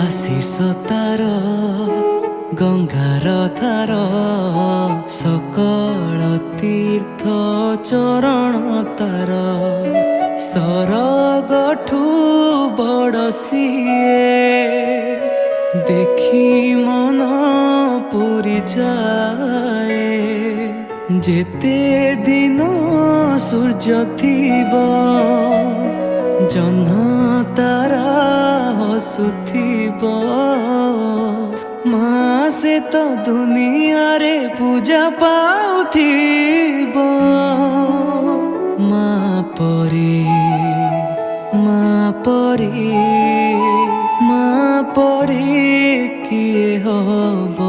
आशीष तार गंगार धार सकल तीर्थ चरण तार सरगठू बड़ सिए देखी मन पूरी जाए जेते दिन सूर्य थीब जह्न तारा हसुथिब माँ से तो दुनिया रे पूजा पाउथिब माँ परी माँ परी माँ परी किए हब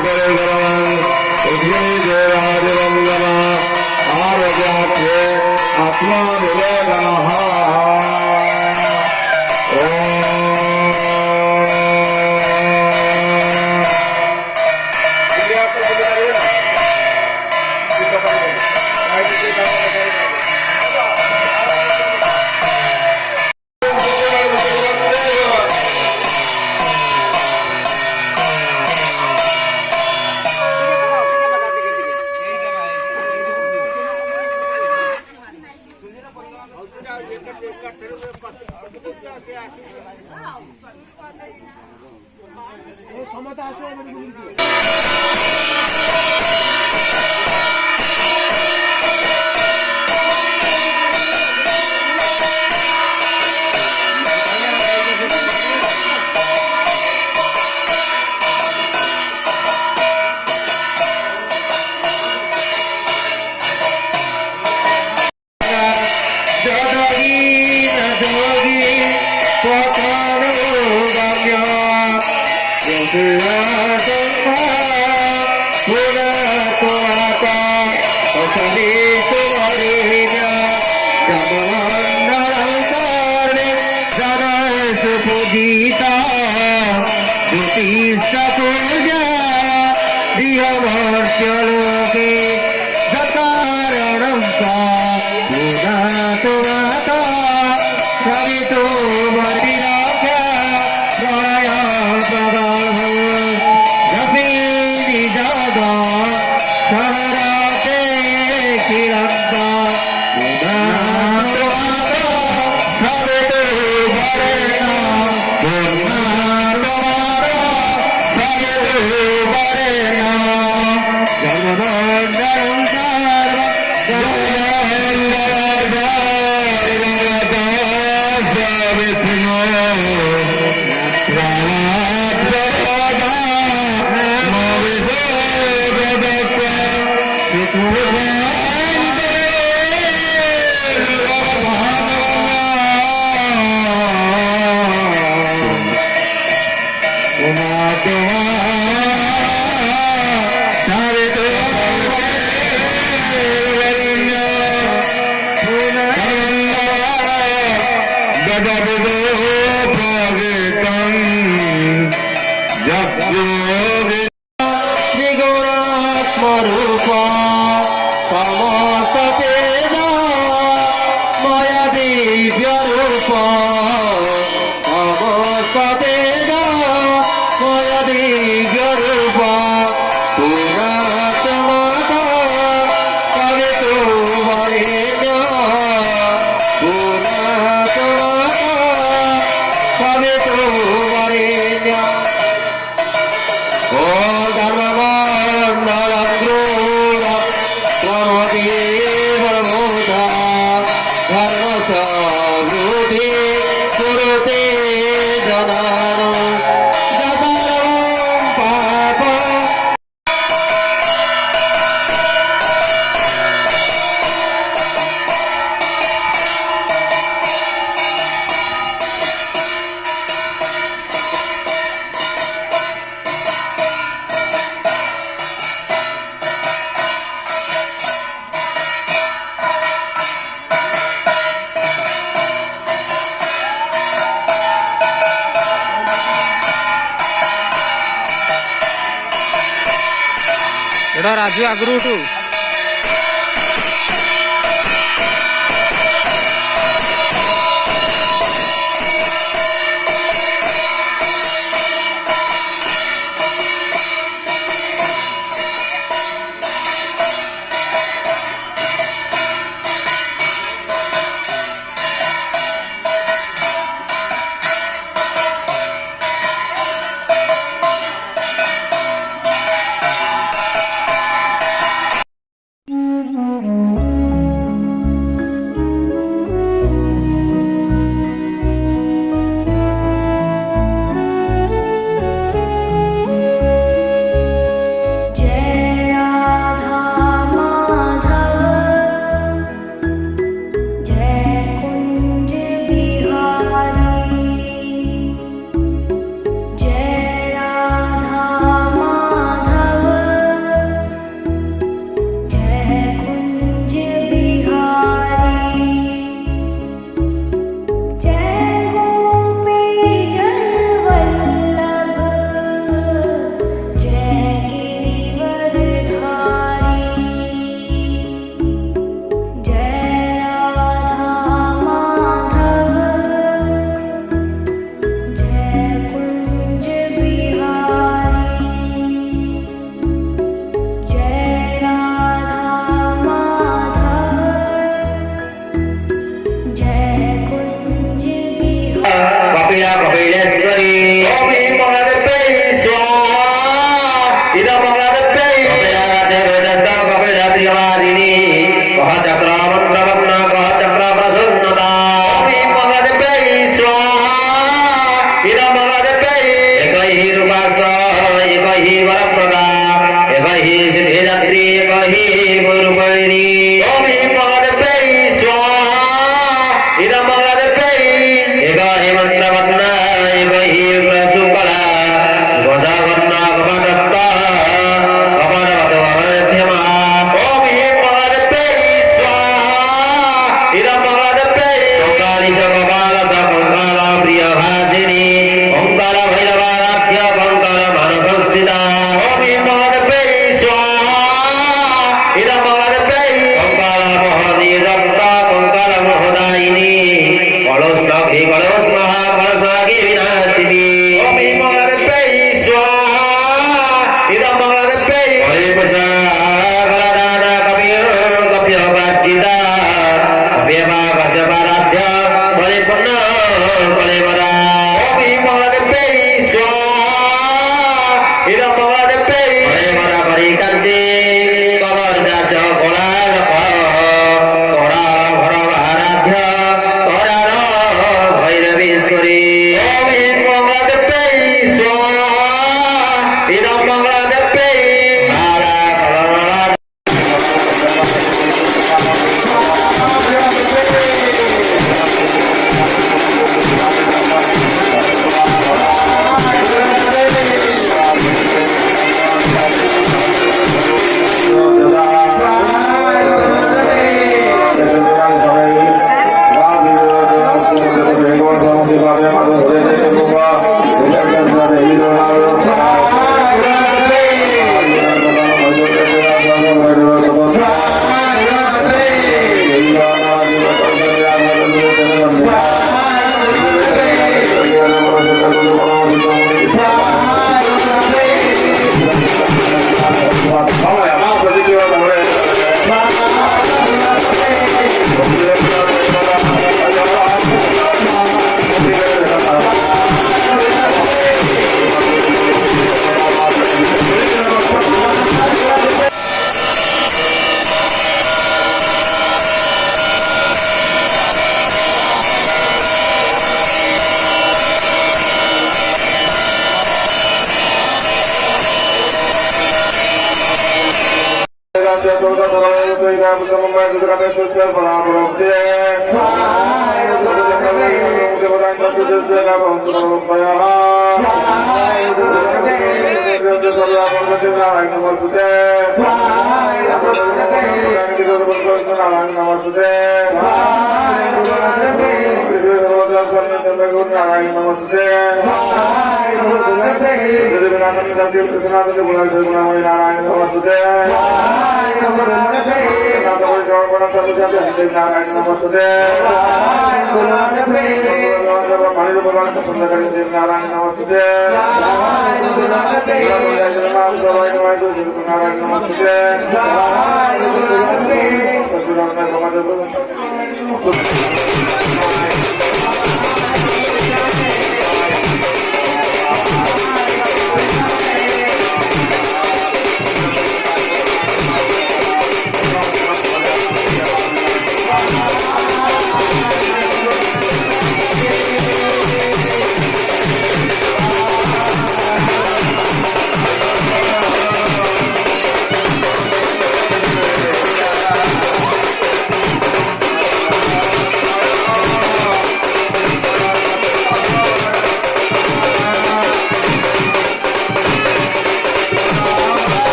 नमः राजवंदना आर्याख्ये आत्मनिवेदनः गीता ज्योतिष पूजा दिहमर्त्यलोके सकारणं सा पूजातु माता सवितो मतिराख्या प्रणय प्रदाहं जपि निजादा शहराते किरन्ता पूजातु माता सवितो वरेण्य राजू आगरू उठू। इदमगदप्यै कपिलादेवदस्ता कपिलप्रियवादिनी कह चक्रमन्त्रवत्न कह चक्रप्रसन्नता मगदप्यै स्वाहा इदमगदप्यै एक हि रूपास एक हि वरप्रदा एक हि सिद्धिदात्री एक हि गुरुपरिणी मगदप्यै स्वाहा इदमगदप्यै एक हि मन्त्रवत्न एक हि प्रसुकला गजावर्ण कपटस्थ कपटवतमध्यमा ओम ह्रीं मगदप्यै स्वाहा इदं मगदप्यै ओंकारिष कपालस कंकाल प्रियभासिनी ओंकार भैरवाराध्य कंकाल मानसंस्थिता ओम ह्रीं मगदप्यै स्वाहा इदं मगदप्यै कंकाल मोहनिदत्त कंकाल मोहदायिनी कलस्थघी कलस्महा कलस्मघी विनाशिनी ओम ह्रीं मगदप्यै स्वाहा इदं मगदप्यै हरिपुषा कलदान कप्यवाचिता कप्यवागजपाराध्य परिपूर्ण कलेवरा ओम ह्रीं मगदप्यै स्वाहा इदं मगदप्यै कलेवरा परिकाञ्ची कवर्जा च कोलाल कोराल भरवाराध्य कोराल भैरवीश्वरी ओम ह्रीं मगदप्यै स्वाहा इदं मगदप्यै माला कलरला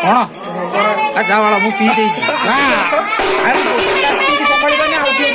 କଣ ଆ ଯା ବାଳା ମୁଁ ପିଇ ଦେଇଛି ସମ୍ଭାଳିବାନି ଆଉ କିଏ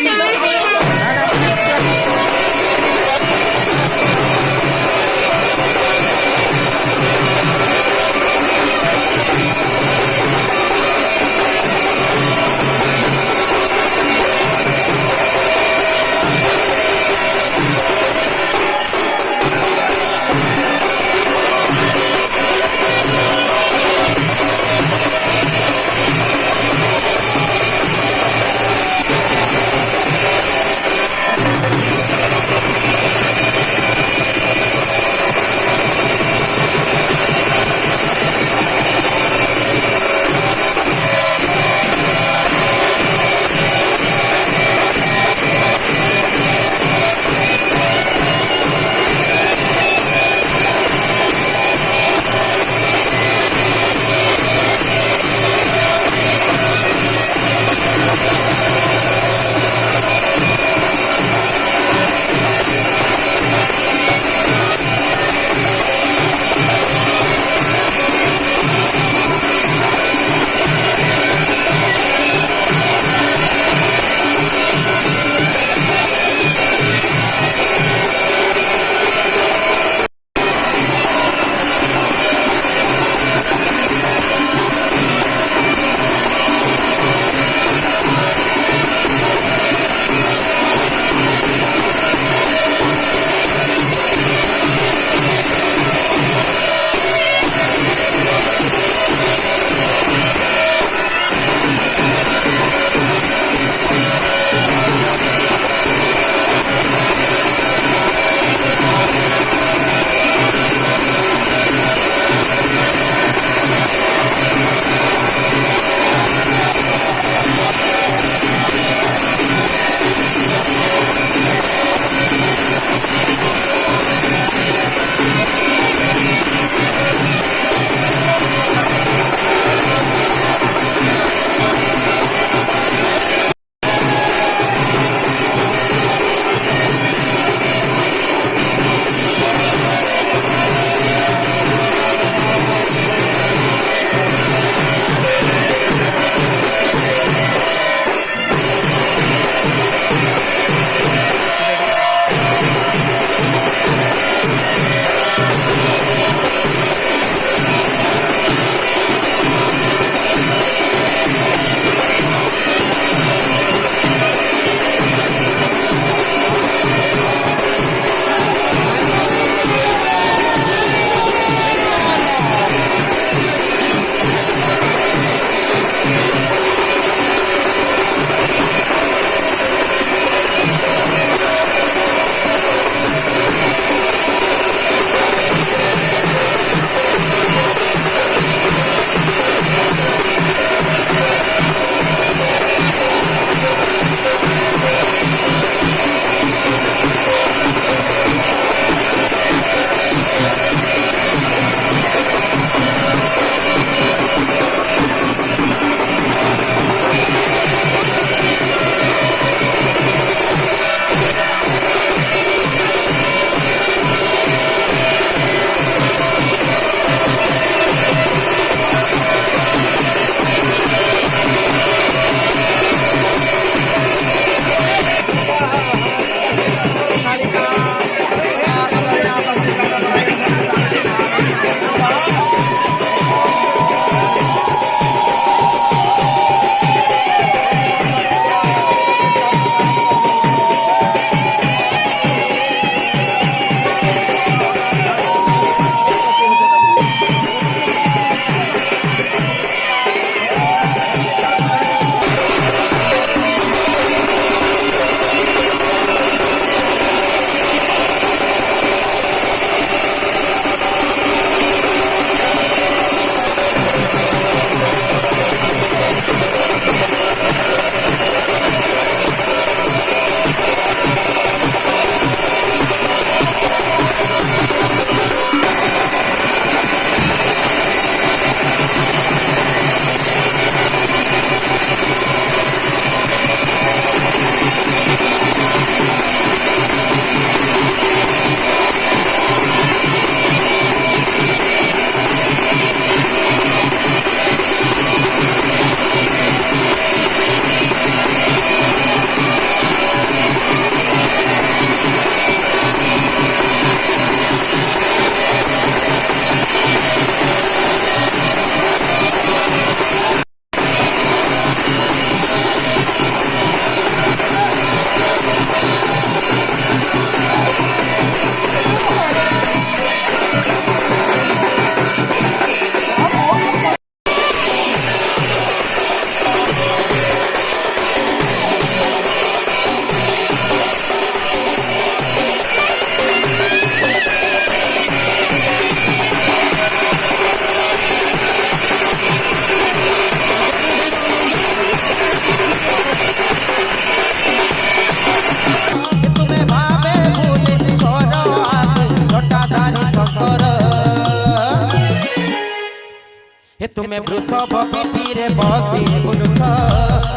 तुमे वृषभ पिठीरे बसी बुलुछ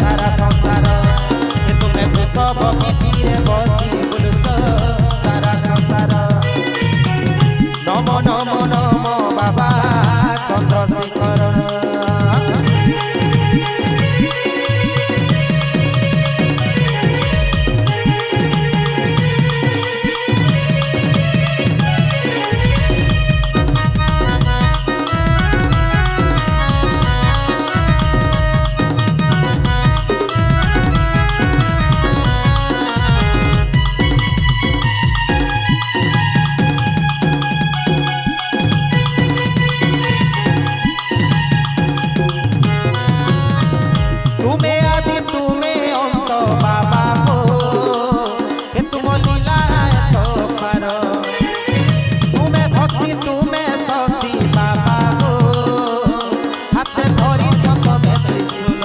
सारा संसार तुमे वृषभ पिठीरे बसी बुलुछ सारा संसार नम नम नम बाबा चंद्रशेखर तुम्हें आदि तुम्हें अंत बाबा हो ये तुम लीला तो पार तुम्हें भक्ति तुम्हें शक्ति बाबा हो हाथ धरी छक में त्रिशूल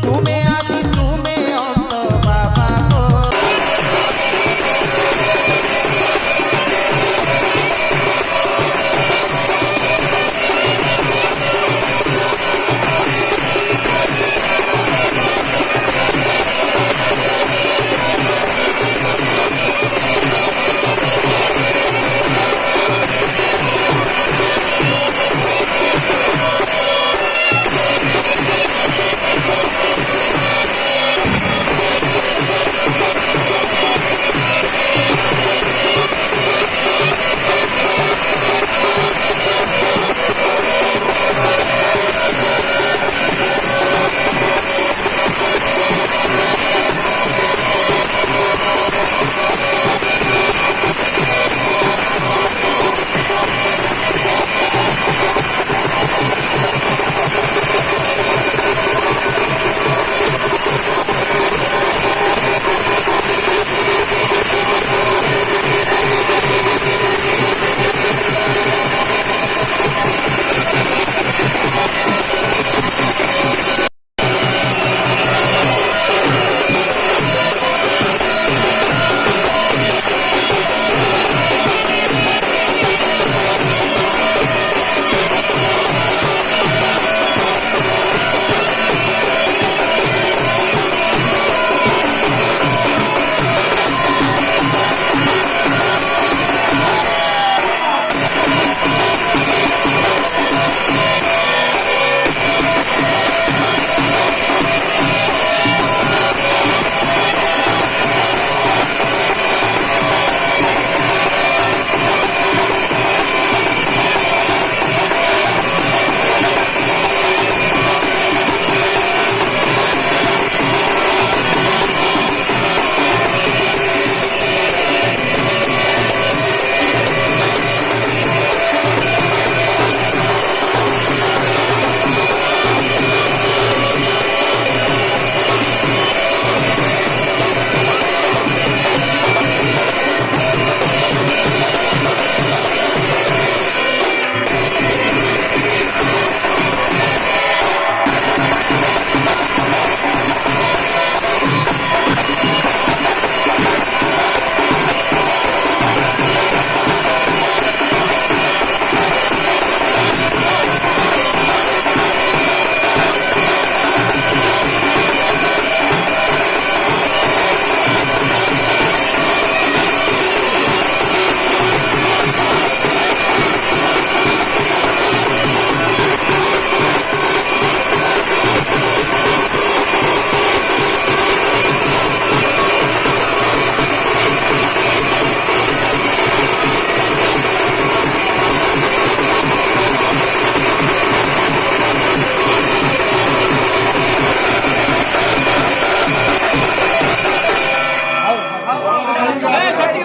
तुम्हें आदि तुम्हें अंत बाबा हो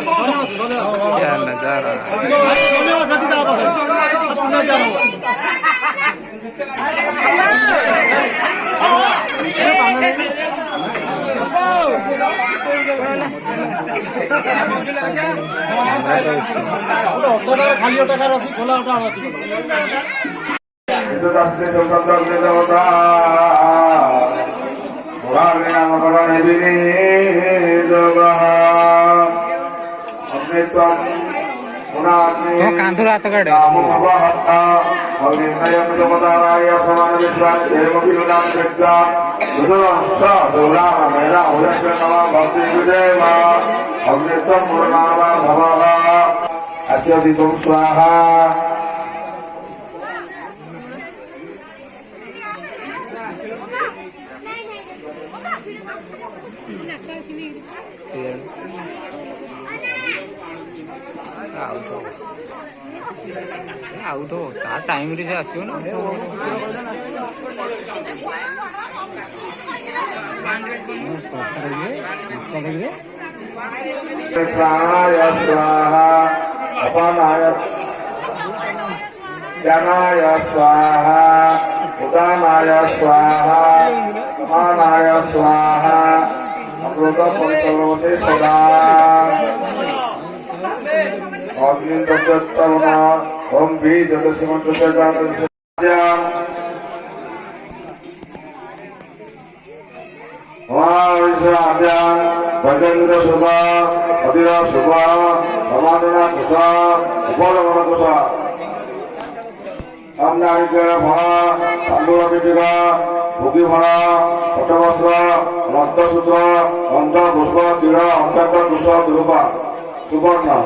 क्या नजारा खाली टाका रखी खोला हिंदू राष्ट्रीय जनता दल के नेता नामकरण अमृतम तो कांधो रात काढे अत्यधिकं स्वाहा ଆଉ ତ ତା ଟାଇମରେ ସେ ଆସିବ ନା प्राणाय स्वाहा अपानाय ज्ञानाय स्वाहा उदानाय स्वाहा समानाय स्वाहा अमृत पंचलोके सदा अग्नि तत्तवना ओम भी जगसिमंत भजन्द्र सुभा अतिरा सुभा समाधना कुशा उपलमन कुशा सामनारिकेर भरा तांडुल पिटिका भुगी भरा पटवस्त्र रक्तसूत्र अंत पुष्प तीर अंतक कुश दुरूपा सुवर्ण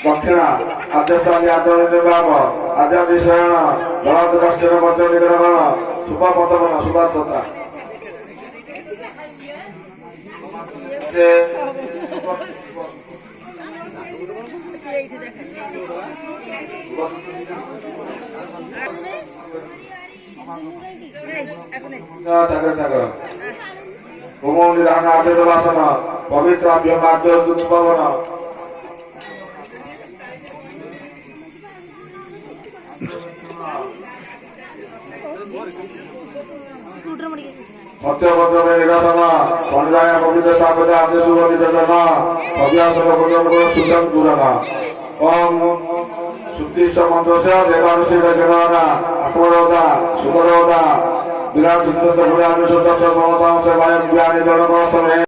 दक्षिणा आद्यस्थानी आदरण निर्वाप आद्यादिशयन बलात् कष्टेन मध्य निग्रहण सुपपतवन सुपातता पवित्र भवन सत्यभद्र में निराशना पंजाय पवित्र सापदा आदेश निवेदना अभ्यासन भोजन सुदम दूरना ओम सुतिष्ठ मंत्र से देवानुषी रचना आत्मरोधा सुखरोधा विराट चित्त से बुरा अनुशोध से ममताओं से वायु ज्ञानी जन समय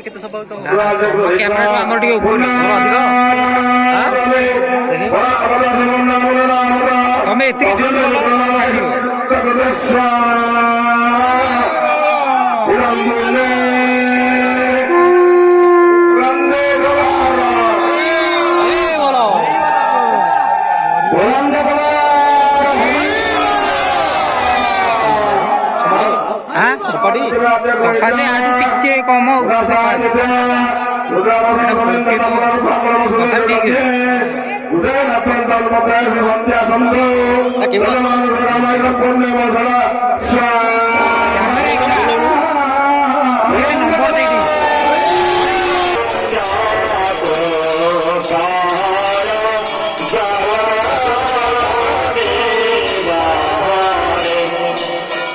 କେତେ ସଫା କ୍ୟାମେରା ଆମର ଟିକେ ଉପରେ ତମେ ଏତିକି ସଫାରେ ଆଜି ଟିକେ କମ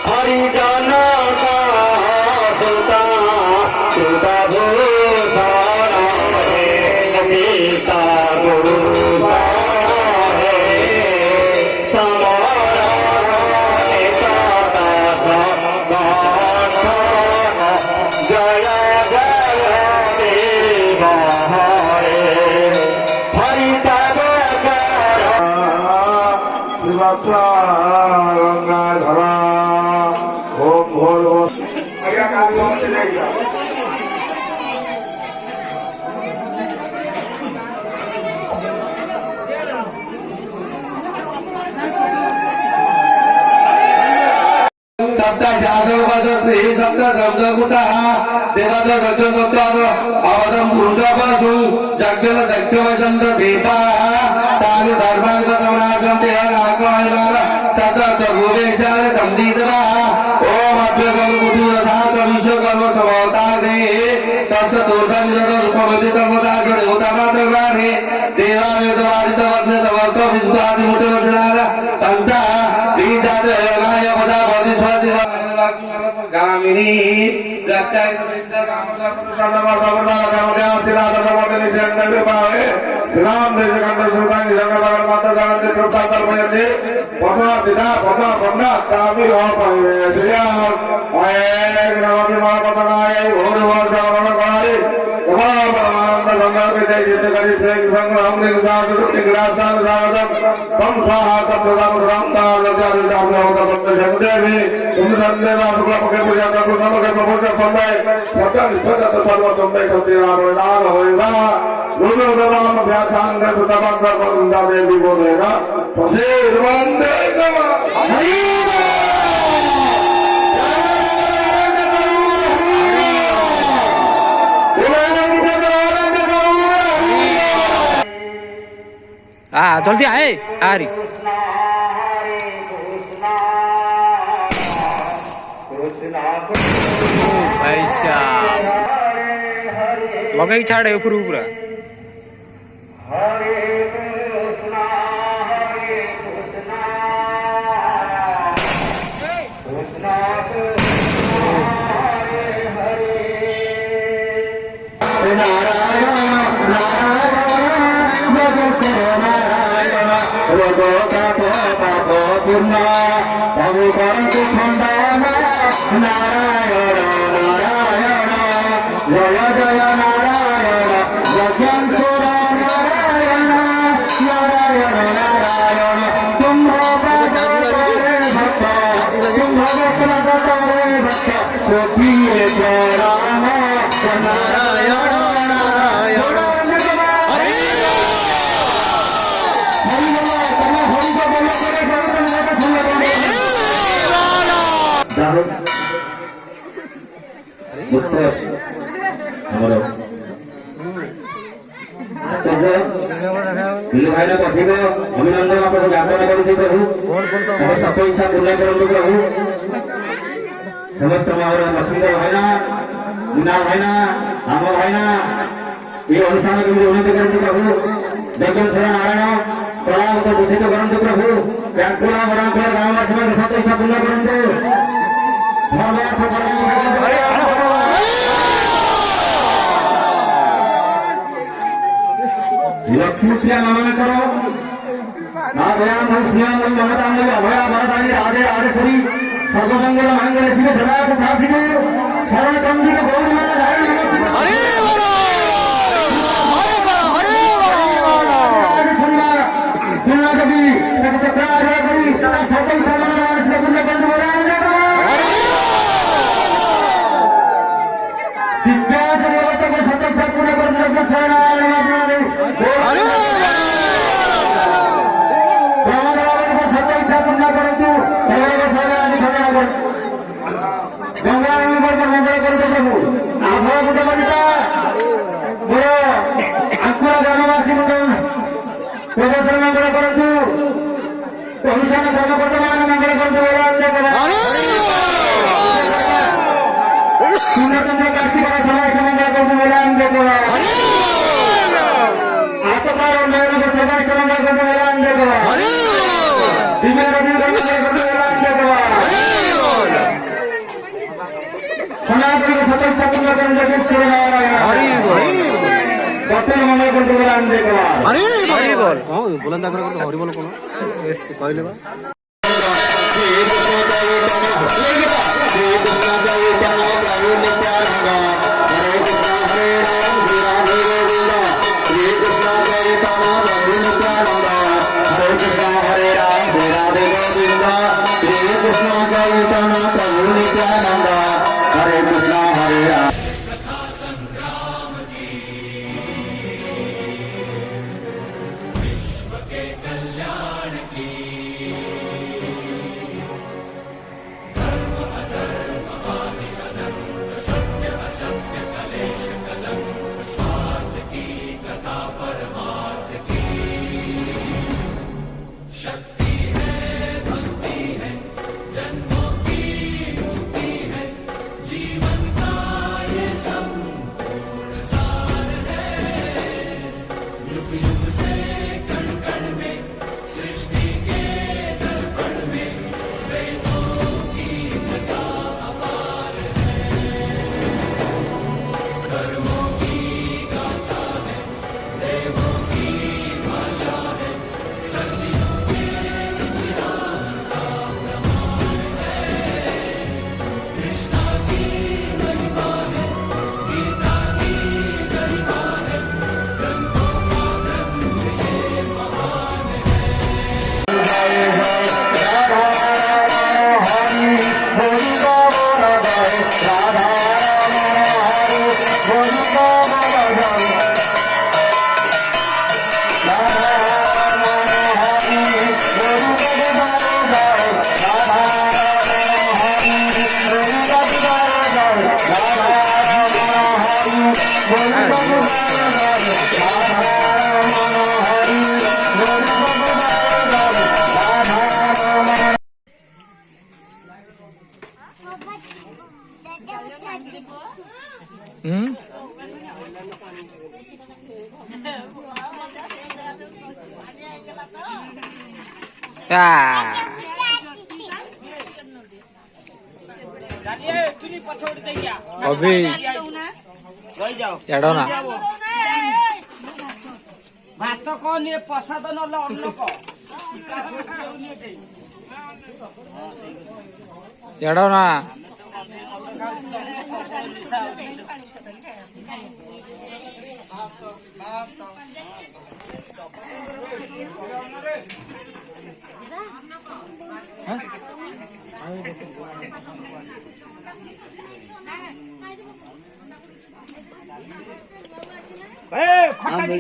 हरिजन श्रीवात्सा गंगाधरा ओम भोर शब्द शासनपद श्री शब्द शब्द कुटा देवाद गजोत्तर अवधम पुरुषपासु जग्गल दक्षवसंत दीपा तानु धर्मांग समासं तेन आकवायमार शब्द भूवेशार संदीतवा ओम अभ्यगम कुटुर सात विश्वकर्म समवतारे तस्य तोर्धं जग रूपमति तमदास देवतामातग्राणे देवावेदवादित वज्र तवक विद्वादि मुतवजनार तंता दीजात योगाय पदा बदिस्वति गामिनी दक्षाय समेत कामदा पुरुषाणाम सर्वदा कामदा तिराद समर्थ निश्चय पावे श्रीराम देशकंठ सुल्तान जगन्नाथ माता जानते प्रभुता धर्मयते पमा दिदा पमा कामी हो पावे श्रीराम आये नमः मातनाय घोर वर्ष गणनाय समापन गंगा के जय जय करि प्रेम संग हमने उदास निग्रहस्थान सागतम तम स्वाहा तम प्रदान रामदास लज्जा जाम होता सत्य संदेवी तुम संदेवा शुक्ल पके पूजा कर समके प्रभु संदेय सत्य निष्ठा सर्व संदेय सत्य नाम होएगा रुद्र दवाम व्याख्यान कर सुतमान कर वृंदा देवी बोलेगा पसे वंदे गमा हरि हाँ जल्दी आए आ रही ऐसा लगे छाड़े ऊपर पूरा नारायण नारायण जय जय नारायण यज्ञांसुर नारायण नारायण नारायण तुम भक्त तुम भक्त गोपी राम नारायण भाई पठिक अभिनंदन आपको ज्ञापन करुच्छे प्रभु सब इच्छा पूर्ण करूँ प्रभु समस्त लक्ष्मीधर भाईना मुना भाईना राम भाईना ये अनुष्ठान के उन्नति करूँ प्रभु जगन्नाथ नारायण कला दूषित करूँ प्रभु व्याकुला बड़ा ग्रामवासी में सब इच्छा पूर्ण करूँ लक्ष्मी प्रिया नमन करो आभयाम स्नेहम ममताम अभया भरतानी राधे राधेश्वरी सर्वमंगल मंगल शिव सदा साधिके शरण कंदिक गौरी माता हरे राम राधे गोविंद श्री कृष्ण चैतन्य प्रभु नित्यानंद हरे कृष्ण हरे राम अभी एडो ना भात कौन ये प्रसाद न अन्न को एडो ना खटा